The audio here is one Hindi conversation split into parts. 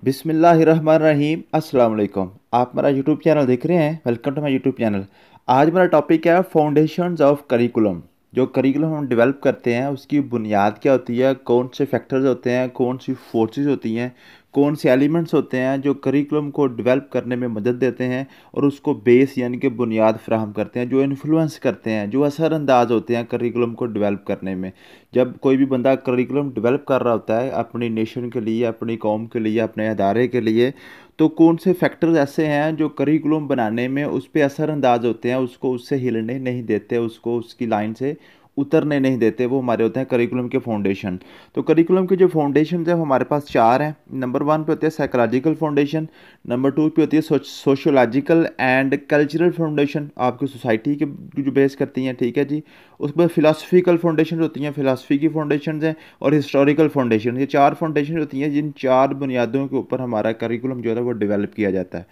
बिस्मिल्लाहिर्रहमानिर्रहीम अस्सलाम वालेकुम। आप मेरा यूट्यूब चैनल देख रहे हैं। Welcome to my YouTube channel. आज मेरा टॉपिक है फाउंडेशंस ऑफ करिकुलम। जो करिकुलम हम डेवलप करते हैं उसकी बुनियाद क्या होती है, कौन से फैक्टर्स होते हैं, कौन सी फोर्सेस होती हैं, कौन से एलिमेंट्स होते हैं जो करिकुलम को डेवलप करने में मदद देते हैं और उसको बेस यानी कि बुनियाद फ्राहम करते हैं, जो इन्फ्लुएंस करते हैं, जो असरअंदाज होते हैं करिकुलम को डेवलप करने में। जब कोई भी बंदा करिकुलम डेवलप कर रहा होता है अपनी नेशन के लिए, अपनी कौम के लिए, अपने अदारे के लिए, तो कौन से फैक्टर्स ऐसे हैं जो करिकुलम बनाने में उस पर असरअंदाज होते हैं, उसको उससे हिलने नहीं देते, उसको उसकी लाइन से उतरने नहीं देते, वो हमारे होते हैं करिकुलम के फाउंडेशन। तो करिकुलम के जो फाउंडेशन है वो हमारे पास चार हैं। नंबर वन पे होते हैं साइकोलॉजिकल फाउंडेशन, नंबर टू पे होती है सोशोलॉजिकल एंड कल्चरल फाउंडेशन, आपकी सोसाइटी के जो बेस करती हैं, ठीक है जी। उसके बाद फिलासफिकल फाउंडेशन होती हैं, फिलासफी की फाउंडेशन हैं, और हिस्टोरिकल फाउंडेशन। ये चार फाउंडेशन होती हैं जिन चार बुनियादों के ऊपर हमारा करिकुलम जो है वो डेवलप किया जाता है,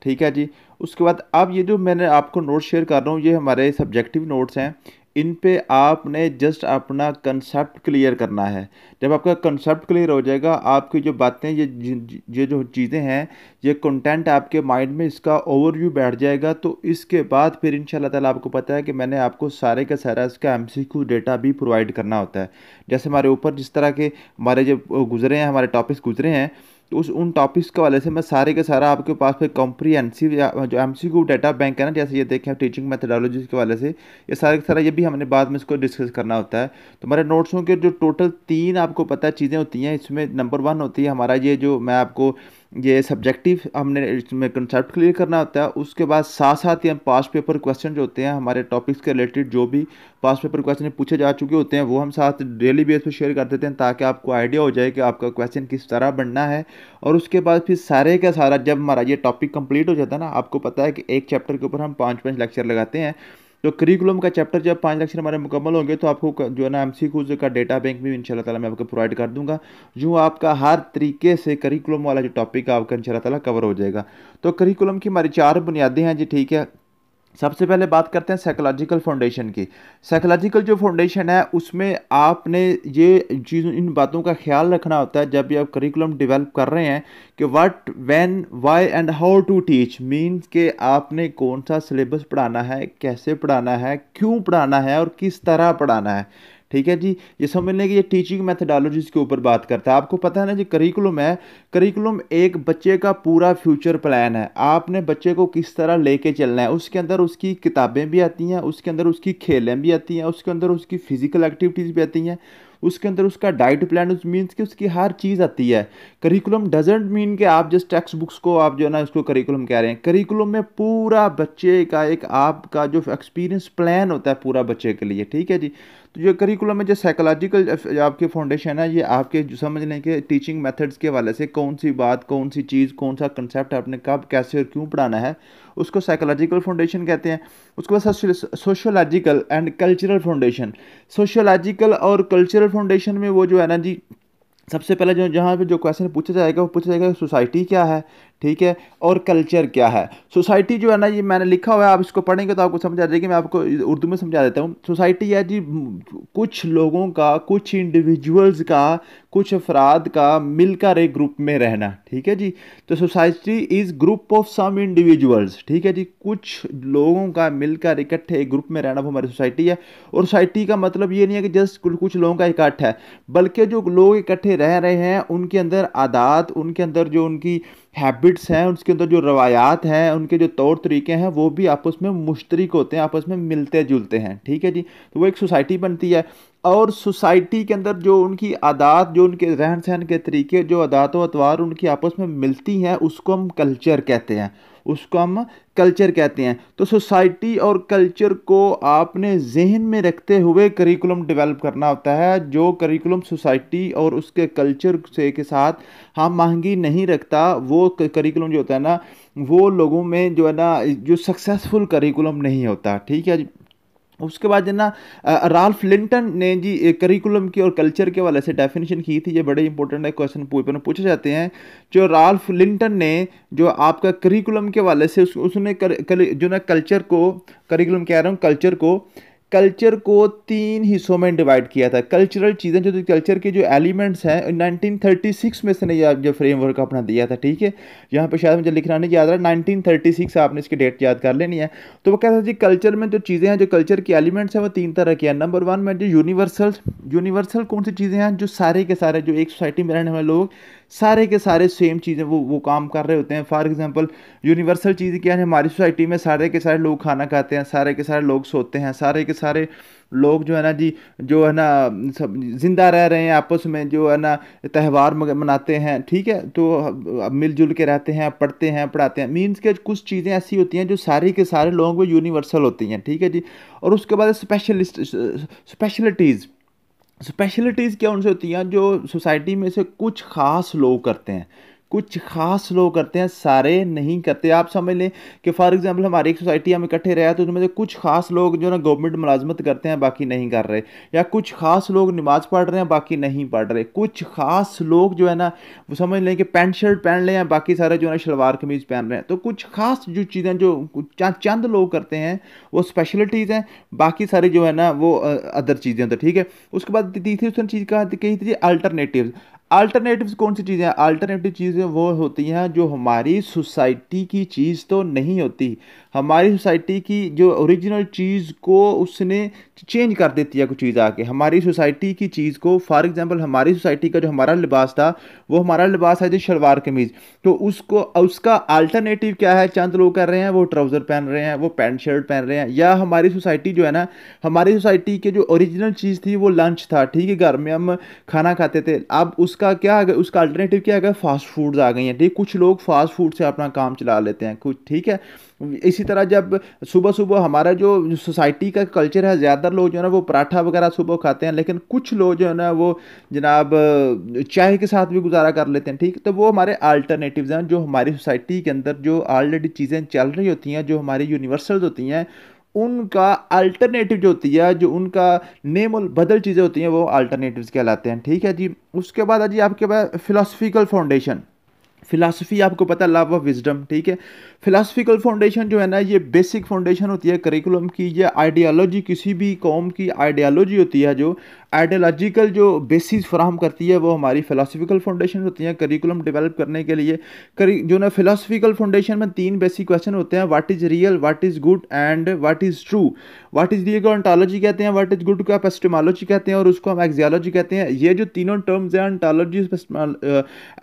ठीक है जी। उसके बाद अब ये जो मैंने आपको नोट्स शेयर कर रहा हूँ ये हमारे सब्जेक्टिव नोट्स हैं। इन पे आपने जस्ट अपना कंसेप्ट क्लियर करना है। जब आपका कंसेप्ट क्लियर हो जाएगा, आपकी जो बातें, ये जो चीज़ें हैं, ये कंटेंट आपके माइंड में इसका ओवरव्यू बैठ जाएगा। तो इसके बाद फिर इंशाल्लाह ताला आपको पता है कि मैंने आपको सारे का सारा इसका एमसीक्यू डेटा भी प्रोवाइड करना होता है। जैसे हमारे ऊपर जिस तरह के हमारे जो गुजरे हैं, हमारे टॉपिक्स गुजरे हैं, तो उन टॉपिक्स के वाले से मैं सारे के सारा आपके पास फिर कॉम्प्रिहेंसिव या जो एमसीक्यू डाटा बैंक है ना, जैसे ये देखें टीचिंग मेथडोलॉजीज के वाले से, ये सारे के सारा ये भी हमने बाद में इसको डिस्कस करना होता है। तो हमारे नोट्सों के जो टोटल तीन आपको पता है चीज़ें होती हैं, इसमें नंबर वन होती है हमारा ये जो मैं आपको ये सब्जेक्टिव हमने इसमें कंसेप्ट क्लियर करना होता है। उसके बाद साथ साथ ही हम पास्ट पेपर क्वेश्चन जो होते हैं हमारे टॉपिक्स के रिलेटेड, जो भी पास्ट पेपर क्वेश्चन पूछे जा चुके होते हैं वो हम साथ डेली बेस पे शेयर कर देते हैं, ताकि आपको आइडिया हो जाए कि आपका क्वेश्चन किस तरह बनना है। और उसके बाद फिर सारे का सारा जब हमारा ये टॉपिक कंप्लीट हो जाता है ना, आपको पता है कि एक चैप्टर के ऊपर हम 5-5 लेक्चर लगाते हैं। तो करिकुलम का चैप्टर जब 5 लेक्चर हमारे मुकम्मल होंगे तो आपको जो है ना एमसीक्यूज का डेटा बैंक भी इंशाल्लाह ताला मैं आपको प्रोवाइड कर दूंगा, जो आपका हर तरीके से करिकुलम वाला जो टॉपिक है आपका इंशाल्लाह ताला कवर हो जाएगा। तो करिकुलम की हमारी चार बुनियादें हैं जी, ठीक है। सबसे पहले बात करते हैं साइकोलॉजिकल फाउंडेशन की। साइकोलॉजिकल जो फाउंडेशन है उसमें आपने ये चीज़, इन बातों का ख्याल रखना होता है जब भी आप करिकुलम डेवलप कर रहे हैं कि what, when, why and how to teach, means के आपने कौन सा सिलेबस पढ़ाना है, कैसे पढ़ाना है, क्यों पढ़ाना है और किस तरह पढ़ाना है, ठीक है जी। ये समझ लें कि ये टीचिंग मेथडोलॉजीज के ऊपर बात करता है। आपको पता है ना जी, करिकुलम है, करिकुलम एक बच्चे का पूरा फ्यूचर प्लान है। आपने बच्चे को किस तरह लेके चलना है, उसके अंदर उसकी किताबें भी आती हैं, उसके अंदर उसकी खेलें भी आती हैं, उसके अंदर उसकी फिजिकल एक्टिविटीज़ भी आती हैं, उसके अंदर उसका डाइट प्लान, उस मीन्स कि उसकी हर चीज़ आती है। करिकुलम डजेंट मीन कि आप जस्ट टेक्स्ट बुक्स को आप जो है ना उसको करिकुलम कह रहे हैं। करिकुलम में पूरा बच्चे का एक आपका जो एक्सपीरियंस प्लान होता है पूरा बच्चे के लिए, ठीक है जी। तो जो करिकुलम में जो साइकोलॉजिकल आपके फाउंडेशन है, ये आपके जो समझ लें कि टीचिंग मेथड्स के हवाले से कौन सी बात, कौन सी चीज़, कौन सा कंसेप्ट आपने कब, कैसे और क्यों पढ़ाना है, उसको साइकोलॉजिकल फाउंडेशन कहते हैं। उसके बाद sociological and cultural foundation. Sociological और कल्चरल फाउंडेशन में वो जो है ना जी, सबसे पहले जो जहाँ पे जो क्वेश्चन पूछा जाएगा वो पूछा जाएगा सोसाइटी क्या है, ठीक है, और कल्चर क्या है। सोसाइटी जो है ना, ये मैंने लिखा हुआ है, आप इसको पढ़ेंगे तो आपको समझ आ जाएगी। मैं आपको उर्दू में समझा देता हूँ। सोसाइटी है जी कुछ लोगों का, कुछ इंडिविजुअल्स का, कुछ अफराद का मिलकर एक ग्रुप में रहना, ठीक है जी। तो society is group of some individuals, ठीक है जी। कुछ लोगों का मिलकर इकट्ठे एक ग्रुप में रहना वो हमारी सोसाइटी है। और सोसाइटी का मतलब ये नहीं है कि जस्ट कुछ लोगों का इकट्ठा है, बल्कि जो लोग इकट्ठे रह रहे हैं उनके अंदर आदात, उनके अंदर जो उनकी हैबिट्स हैं, उसके अंदर जो रवायात हैं, उनके जो तौर तरीके हैं, वो भी आपस में मुश्तरक होते हैं, आपस में मिलते जुलते हैं, ठीक है जी। तो वो एक सोसाइटी बनती है। और सोसाइटी के अंदर जो उनकी आदात, जो उनके रहन सहन के तरीके, जो आदात व अतवार उनकी आपस में मिलती हैं, उसको हम कल्चर कहते हैं, उसको हम कल्चर कहते हैं। तो सोसाइटी और कल्चर को आपने जहन में रखते हुए करिकुलम डेवलप करना होता है। जो करिकुलम सोसाइटी और उसके कल्चर से के साथ हम आहंगी नहीं रखता, वो करिकुलम जो होता है ना, वो लोगों में जो है ना जो सक्सेसफुल करिकुलम नहीं होता, ठीक है। उसके बाद जो ना राल्फ लिंटन ने जी करिकुलम की और कल्चर के वाले से डेफिनेशन की थी। ये बड़े इंपॉर्टेंट है, क्वेश्चन पेपर में पूछे जाते हैं। जो राल्फ लिंटन ने जो आपका करिकुलम के वाले से उसने जो ना कल्चर को, करिकुलम कह रहा हूँ, कल्चर को कल्चर को 3 हिस्सों में डिवाइड किया था। कल्चरल चीज़ें जो कल्चर के जो एलिमेंट्स हैं 1936 में इसने जो फ्रेमवर्क अपना दिया था, ठीक है। यहाँ पे शायद मुझे लिखना नहीं याद रहा, 1936 आपने इसकी डेट याद कर लेनी है। तो वो कहता है जी कल्चर में जो चीज़ें हैं, जो कल्चर की एलिमेंट्स हैं वो 3 तरह की हैं। नंबर 1 में जो यूनिवर्सल कौन सी चीज़ें हैं, जो सारे के सारे जो एक सोसाइटी में रहने वाले लोग सारे के सारे सेम चीज़ें वो काम कर रहे होते हैं। फॉर एग्जांपल यूनिवर्सल चीज़ क्या है, हमारी सोसाइटी में सारे के सारे लोग खाना खाते हैं, सारे के सारे लोग सोते हैं, सारे के सारे लोग जो है ना जी, जो है ना सब जिंदा रह रहे हैं आपस में, जो है ना त्यौहार मनाते हैं, ठीक है। तो मिलजुल के रहते हैं, पढ़ते हैं, पढ़ाते हैं। मीन्स के कुछ चीज़ें ऐसी होती हैं जो सारी के सारे लोगों में यूनिवर्सल होती हैं, ठीक है जी। और उसके बाद स्पेशलिटीज़ क्या उनसे होती हैं, जो सोसाइटी में से कुछ ख़ास लोग करते हैं, कुछ ख़ास लोग करते हैं, सारे नहीं करते। आप समझ लें कि फॉर एग्जांपल हमारी एक सोसाइटी हम इकट्ठे रहे तो उसमें से कुछ ख़ास लोग जो ना गवर्नमेंट मुलाजमत करते हैं, बाकी नहीं कर रहे, या कुछ ख़ास लोग नमाज़ पढ़ रहे हैं, बाकी नहीं पढ़ रहे। कुछ ख़ास लोग जो है ना वो समझ लें कि पैंट शर्ट पहन लें, बाकी सारे जो है ना शलवार कमीज़ पहन रहे हैं। तो कुछ ख़ास जो चीज़ें जो चंद लोग करते हैं वो स्पेशलिटीज़ हैं, बाकी सारी जो है ना वो अदर चीज़ें होती हैं, ठीक है। उसके बाद तीसरी उसने चीज़ कही थी अल्टरनेटिव्स कौन सी चीज़ें हैं? अल्टरनेटिव चीज़ें वो होती हैं जो हमारी सोसाइटी की चीज़ तो नहीं होती, हमारी सोसाइटी की जो ओरिजिनल चीज़ को उसने चेंज कर देती है कुछ चीज़ आके हमारी सोसाइटी की चीज़ को। फॉर एग्जांपल हमारी सोसाइटी का जो हमारा लिबास था, वो हमारा लिबास है जो शलवार कमीज़, तो उसको उसका अल्टरनेटिव क्या है? चंद लोग कर रहे हैं वो ट्राउज़र पहन रहे हैं, वो पैंट शर्ट पहन रहे हैं। या हमारी सोसाइटी जो है ना, हमारी सोसाइटी के जो ओरिजिनल चीज़ थी वो लंच था, ठीक है, घर में हम खाना खाते थे। अब उसका क्या आ गया, उसका अल्टरनेटिव क्या आ गया? फास्ट फूड्स आ गई हैं, ठीक। कुछ लोग फास्ट फूड से अपना काम चला लेते हैं कुछ, ठीक है। इसी तरह जब सुबह सुबह हमारा जो सोसाइटी का कल्चर है, ज़्यादातर लोग जो है ना वो पराठा वगैरह सुबह खाते हैं, लेकिन कुछ लोग जो है ना वो जनाब चाय के साथ भी गुजारा कर लेते हैं, ठीक। तो वो हमारे अल्टरनेटिव्स हैं, जो हमारी सोसाइटी के अंदर जो ऑलरेडी चीज़ें चल रही होती हैं, जो हमारी यूनिवर्सल्स होती हैं, उनका अल्टरनेटिव जो होती है, जो उनका नेम और बदल चीज़ें होती हैं, वो अल्टरनेटिव्स कहलाते हैं, ठीक है जी। उसके बाद है जी आपके पास फिलोसफिकल फाउंडेशन। फिलॉसफी आपको पता है, लव ऑफ विजडम, ठीक है। फिलोसफिकल फाउंडेशन जो है ना, ये बेसिक फाउंडेशन होती है करिकुलम की। ये आइडियालॉजी, किसी भी कौम की आइडियालॉजी होती है, जो आइडियोलॉजिकल जो बेसिस फराहम करती है, वो हमारी फिलोसफिकल फाउंडेशन होती है करिकुलम डेवलप करने के लिए। जो ना फिलोसफिकल फाउंडेशन में 3 बेसिक क्वेश्चन होते हैं, what is real, what is good and what is true. What is real को ऑन्टोलॉजी कहते हैं, व्हाट इज़ गुड को एपिस्टेमोलॉजी कहते हैं, और उसको हम एक्सियोलॉजी कहते हैं। ये जो तीनों टर्म्स हैं, ऑन्टोलॉजी,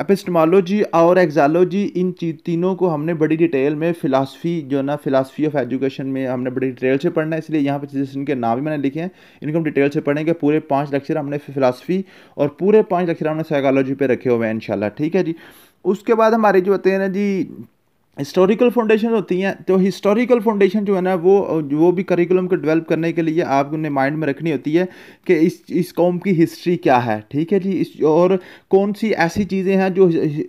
एपिस्टेमोलॉजी और एक्सियोलॉजी, इन तीनों को हमने बड़ी डिटेल में फिलासफी जो ना फिलासफी ऑफ एजुकेशन में हमने बड़ी डिटेल से पढ़ना है, इसलिए यहाँ पर जैसे इनके नाम भी मैंने लिखे हैं, इनको हम डिटेल से पढ़ेंगे। पूरे 5 लेक्चर हमने फिलासफी और पूरे 5 लेक्चर हमने साइकोलॉजी पे रखे हुए हैं इंशाल्लाह, ठीक है जी। उसके बाद हमारे जो होते हैं ना जी हिस्टोरिकल फाउंडेशन होती हैं, तो हिस्टोरिकल फाउंडेशन जो है ना वो भी करिकुलम को डेवलप करने के लिए आपने माइंड में रखनी होती है कि इस कौम की हिस्ट्री क्या है, ठीक है जी। और कौन सी ऐसी चीज़ें हैं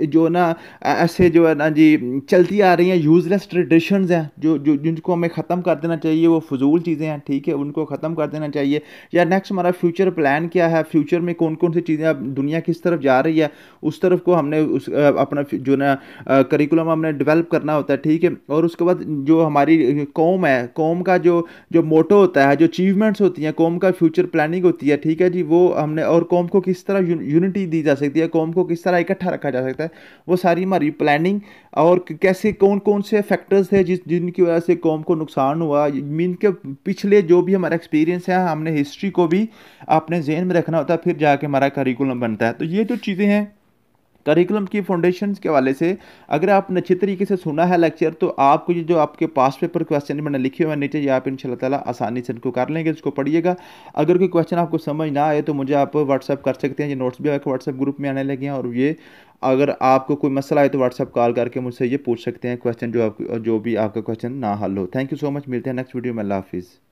जो ना ऐसे जो है ना जी चलती आ रही हैं, यूजलेस ट्रेडिशंस हैं, जो जो जिनको हमें ख़त्म कर देना चाहिए, वो फजूल चीज़ें हैं, ठीक है, उनको ख़त्म कर देना चाहिए। या नेक्स्ट हमारा फ्यूचर प्लान क्या है, फ्यूचर में कौन कौन सी चीज़ें, अब दुनिया किस तरफ जा रही है, उस तरफ को हमने अपना जो ना करिकुलम हमने डेवलप करना होता है, ठीक है। और उसके बाद जो हमारी कौम है, कौम का जो जो मोटो होता है, जो अचीवमेंट्स होती हैं, कौम का फ्यूचर प्लानिंग होती है, ठीक है जी, वो हमने, और कौम को किस तरह यूनिटी दी जा सकती है, कौम को किस तरह इकट्ठा रखा जा सकता है, वो सारी हमारी प्लानिंग। और कैसे कौन कौन से फैक्टर्स थे जिनकी वजह से कौम को नुकसान हुआ, मीन के पिछले जो भी हमारा एक्सपीरियंस है, हमने हिस्ट्री को भी अपने जहन में रखना होता है, फिर जाके हमारा करिकुलम बनता है। तो ये जो चीज़ें हैं करिकुलम की फाउंडेशंस के हवाले से, अगर आपने अच्छी तरीके से सुना है लेक्चर, तो आपको ये जो आपके पास पेपर क्वेश्चन मैंने लिखे हुए हैं नीचे, ये आप इंशाल्लाह ताला आसानी से इनको कर लेंगे, इसको पढ़िएगा। अगर कोई क्वेश्चन आपको समझ ना आए तो मुझे आप व्हाट्सअप कर सकते हैं, ये नोट्स भी आपके व्हाट्सअप ग्रुप में आने लगे हैं। और ये अगर आपको कोई मसला आए तो व्हाट्सअप कॉल करके मुझसे ये पूछ सकते हैं क्वेश्चन, जो भी आपका क्वेश्चन ना हल हो। थैंक यू सो मच, मिलते हैं नेक्स्ट वीडियो में। अल्लाह हाफिज़।